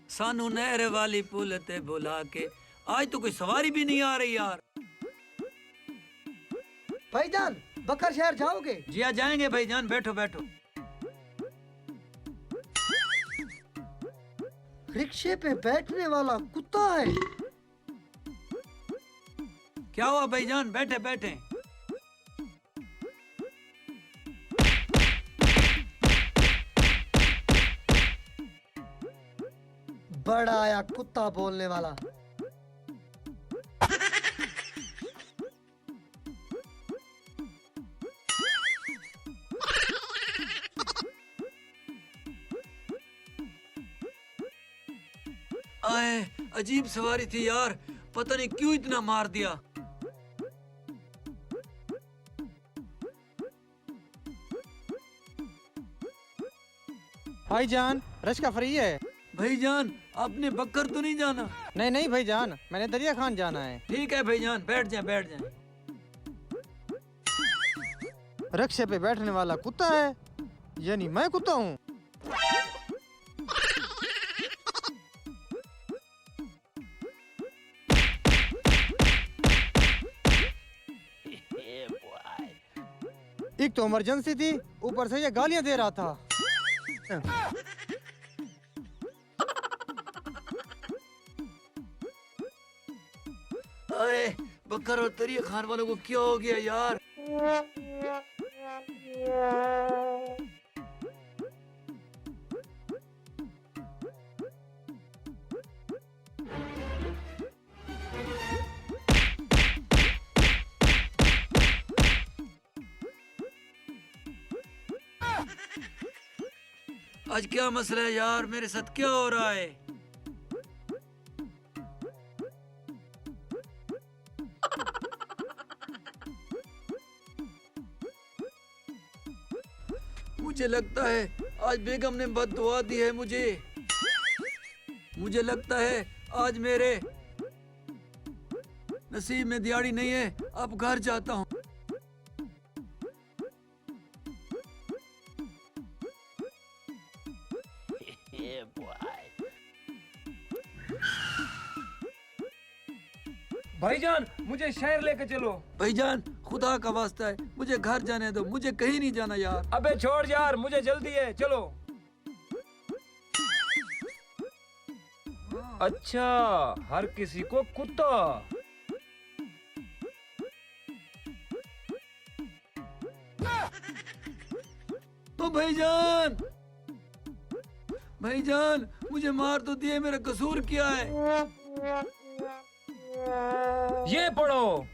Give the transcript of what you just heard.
सानू नहर वाली पुल ते बुला के आज तो कोई सवारी भी नहीं आ रही यार। भाईजान बकर शहर जाओगे? जी हाँ जाएंगे भाईजान, बैठो बैठो। रिक्शे पे बैठने वाला कुत्ता है। क्या हुआ भाईजान, बैठे बैठे। बड़ा आया कुत्ता बोलने वाला। आए अजीब सवारी थी यार, पता नहीं क्यों इतना मार दिया। भाईजान रश्का फ्री है। भाईजान आपने बक्कर तो नहीं जाना? नहीं नहीं भाईजान, मैंने दरिया खान जाना है। ठीक है भाईजान, बैठ जाए बैठ जाए। रिक्शे पे बैठने वाला कुत्ता है, यानी मैं कुत्ता हूँ। एक तो इमरजेंसी थी, ऊपर से ये गालियां दे रहा था। अरे बकर और तरिया खान वालों को क्या हो गया यार? आज क्या मसला है यार, मेरे साथ क्या हो रहा है? मुझे लगता है आज बेगम ने बद्दुआ दी है मुझे। मुझे लगता है आज मेरे नसीब में दिहाड़ी नहीं है। अब घर जाता हूँ। भाईजान मुझे शहर लेके चलो। भाईजान खुदा का वास्ता है मुझे घर जाने दो, मुझे कहीं नहीं जाना यार। अबे छोड़ यार, मुझे जल्दी है, चलो। अच्छा, हर किसी को कुत्ता। तो भाईजान भाईजान मुझे मार तो दिए, मेरा कसूर क्या है? ये पढ़ो।